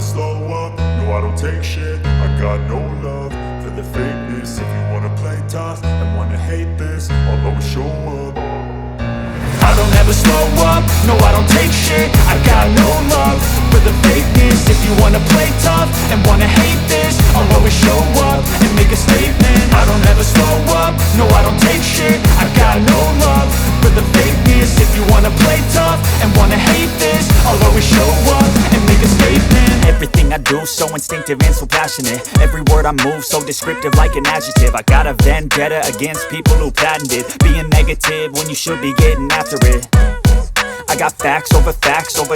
slow up, no I don't take shit. I got no love for the fakeness. If you wanna play tough and wanna hate this, I'll always show up. I don't ever slow up, no I don't take shit. I got no love for the fakeness. If you wanna play tough and wanna hate this, I'll always show up and make a statement. I don't ever slow up, no I don't take shit. I got no love for the fakeness. If you wanna play tough and wanna hate this, I'll always show up and make a statement. Everything I do so instinctive and so passionate. Every word I move so descriptive like an adjective. I got a vendetta against people who patented being negative when you should be getting after it. I got facts over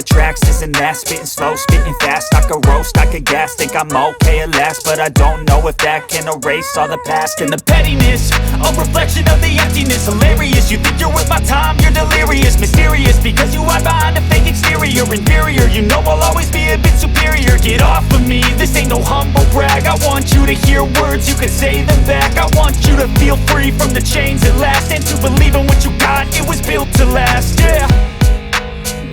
tracks, this and that. Spitting slow, spitting fast, I could roast, I could gas. Think I'm okay at last, but I don't know if that can erase all the past. And the pettiness, a reflection of the emptiness. Hilarious, you think you're worth my time, you're delirious. Mysterious, because you hide behind a fake exterior. Inferior, you know I'll always be a bit superior. Get off of me, this ain't no humble brag. I want you to hear words, you can say them back. I want you to feel free from the chains at last, and to believe in what you got, it was built to last, yeah.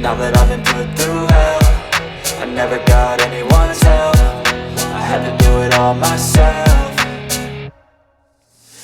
Now that I've been put through hell, I never got anyone's help. I had to do it all myself.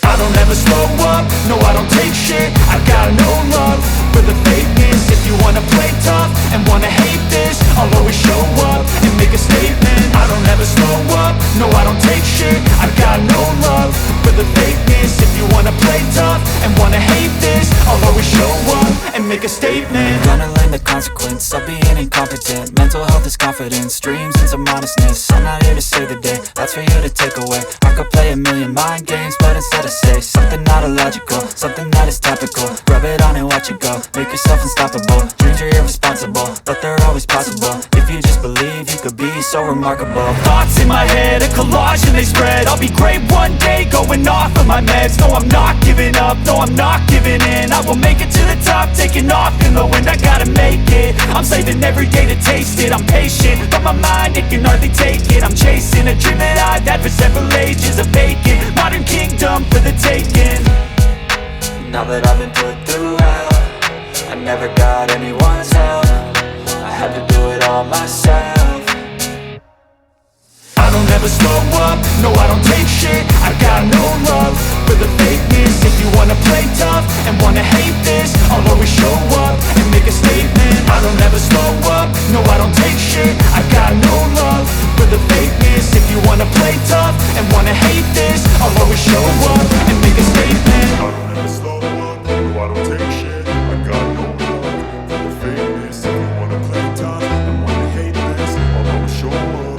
I don't ever slow up, no I don't take shit. I got no love for the fakeness. If you wanna play tough and wanna hate this, I'll always show up and make a statement. I don't ever slow up, no I don't take shit. I got no love for the fakeness. If you wanna play tough and wanna hate this, I'll always show up and make a statement. Gonna learn the consequence of being incompetent. Mental health is confidence, dreams and some modestness. I'm not here to save the day, that's for you to take away. I could play a million mind games, but instead I say something not illogical, something that is topical. Rub it on and watch it go, make yourself unstoppable. Dreams are irresponsible, but they're always possible. If you just believe, you could be so remarkable. Thoughts in my head, a collage and they spread. I'll be great one day, going off of my meds. No, I'm not giving up, no, I'm not giving in. I will make it to the top, taking off in the wind. I gotta make it, I'm saving every day to taste it. I'm patient, but my mind, it can hardly take it. I'm chasing a dream that I've had for several ages. A vacant, modern kingdom for the taking. Now that I've been put through hell, I never got anyone's help. I had to do it all myself. I don't ever slow up, no I don't take shit. I got no love for the fakeness. If you wanna play tough and wanna hate this, I'll always show up and make a statement. I don't ever slow up, no I don't take shit. I got no love for the fakeness. If you wanna play tough and wanna hate this, I'll always show up and make a statement. I don't ever slow up, no I don't take shit. I got no love for the fakeness. If you wanna play tough and wanna hate this, I'll always show up.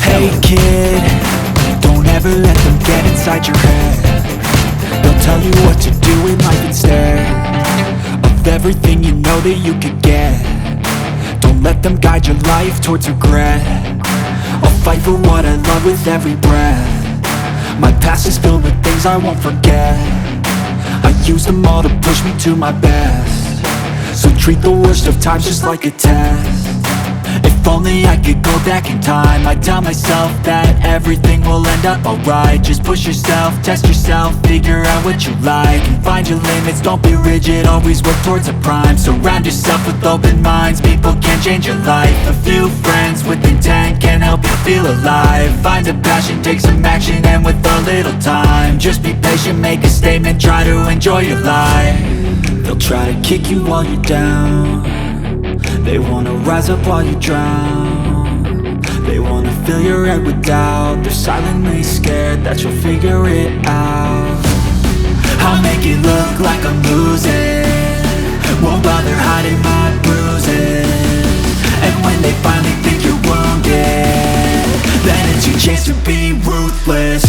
Hey kid, don't ever let them get inside your head. They'll tell you what to do in life instead of everything you know that you could get. Don't let them guide your life towards regret. I'll fight for what I love with every breath. My past is filled with things I won't forget. I use them all to push me to my best. So treat the worst of times just like a test. If only I could go back in time, I'd tell myself that everything will end up alright. Just push yourself, test yourself, figure out what you like, and find your limits, don't be rigid, always work towards a prime. Surround yourself with open minds, people can change your life. A few friends with intent can help you feel alive. Find a passion, take some action, and with a little time, just be patient, make a statement, try to enjoy your life. They'll try to kick you while you're down. They wanna rise up while you drown. They wanna fill your head with doubt. They're silently scared that you'll figure it out. I'll make it look like I'm losing, won't bother hiding my bruises. And when they finally think you're wounded, then it's your chance to be ruthless.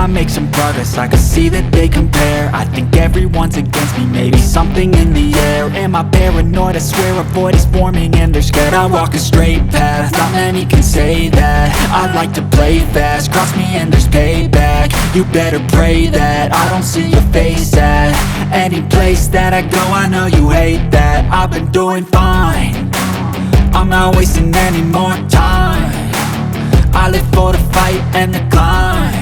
Make some progress, I can see that they compare. I think everyone's against me, maybe something in the air. Am I paranoid? I swear a void is forming and they're scared. I walk a straight path, not many can say that. I like to play fast, cross me and there's payback. You better pray that I don't see your face at any place that I go. I know you hate that. I've been doing fine, I'm not wasting any more time. I live for the fight and the climb,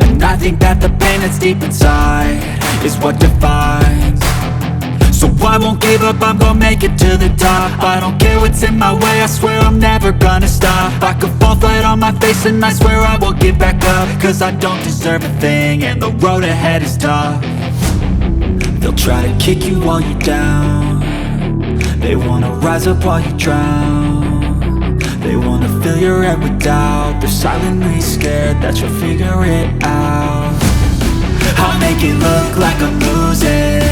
and I think that the pain that's deep inside is what defines. So I won't give up, I'm gonna make it to the top. I don't care what's in my way, I swear I'm never gonna stop. I could fall flat on my face and I swear I will get back up, cause I don't deserve a thing and the road ahead is tough. They'll try to kick you while you're down. They wanna rise up while you drown. They wanna fill your head with doubt. They're silently scared that you'll figure it out. I'll make it look like I'm losing,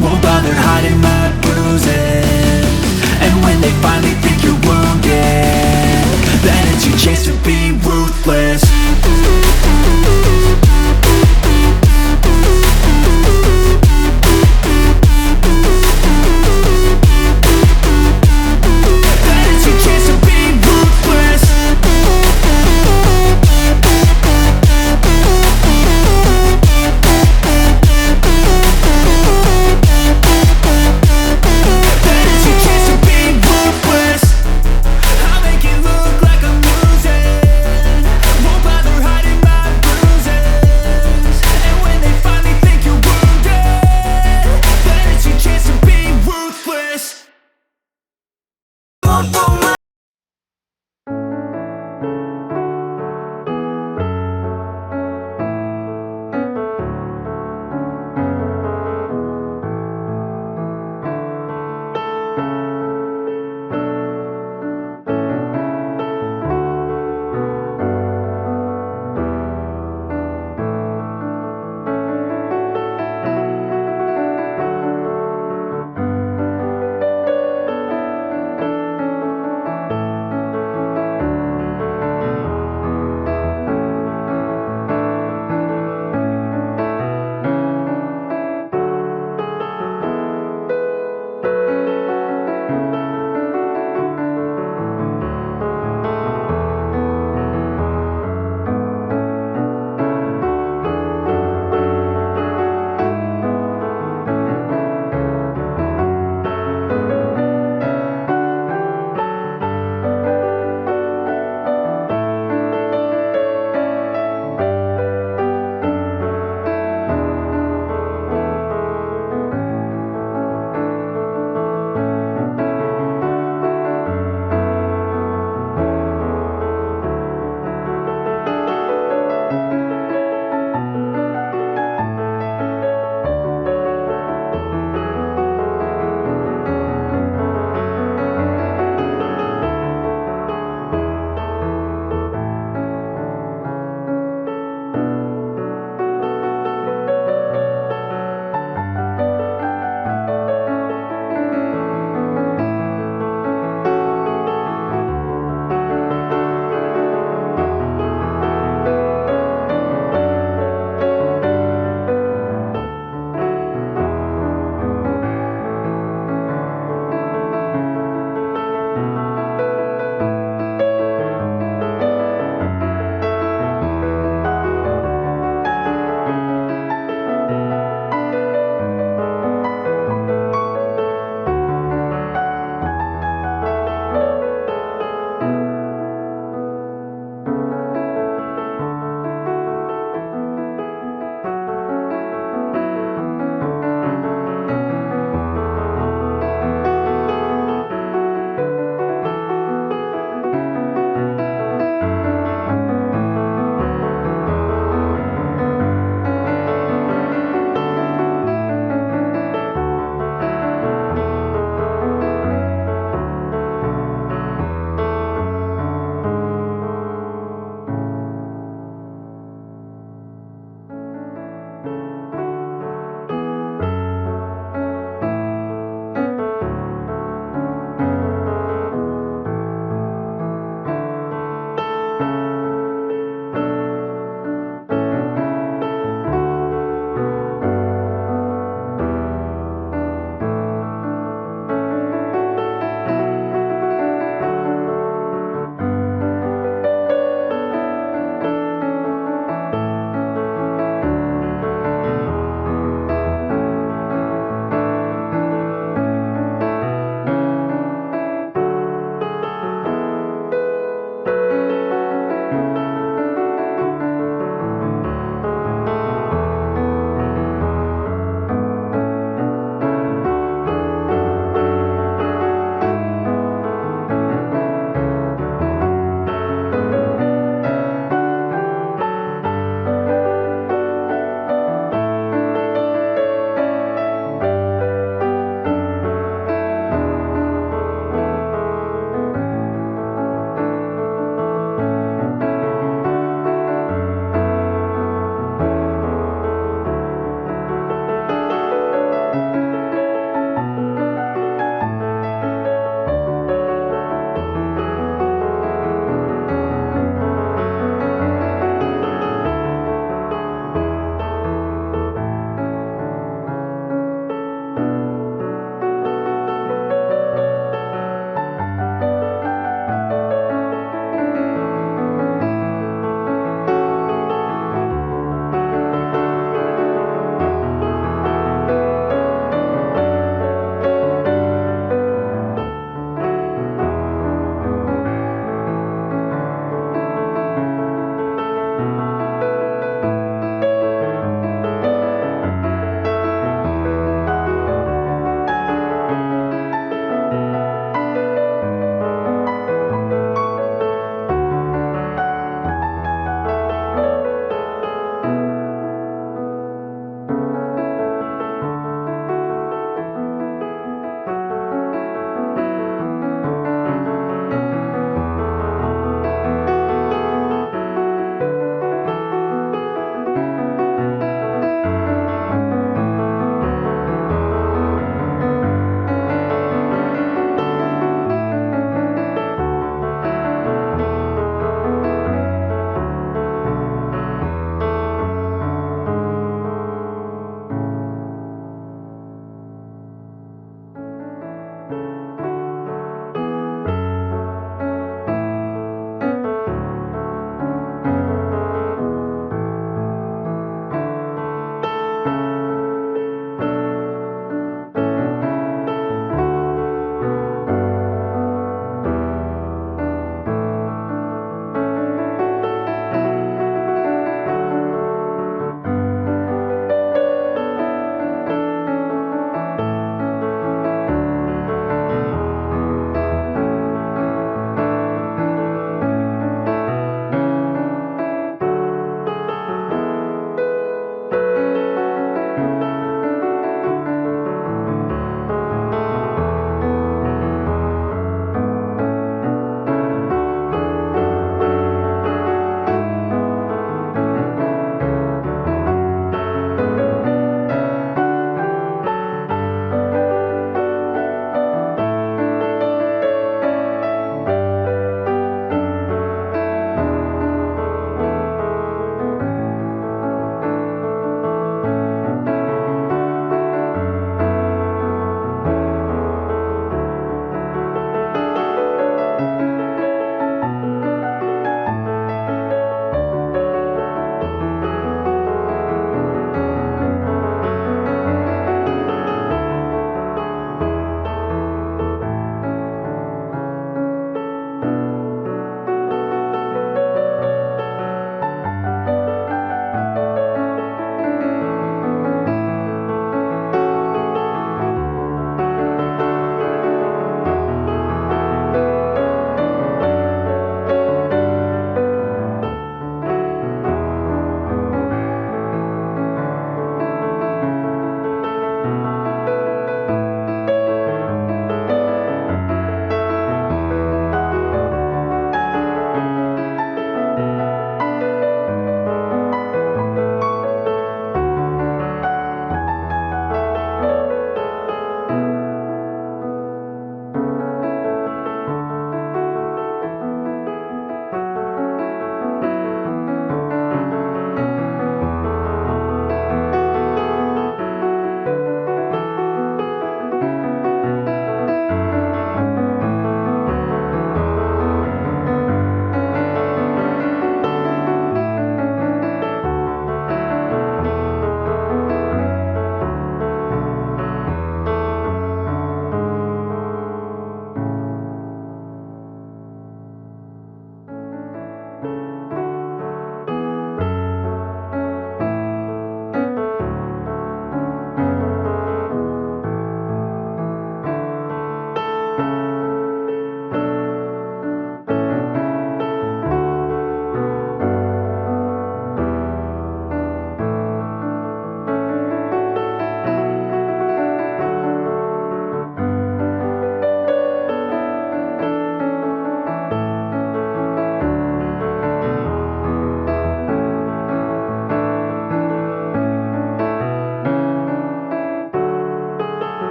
won't bother hiding my bruises. And when they finally think you're wounded, then it's your chance to be ruthless. Boom, boom,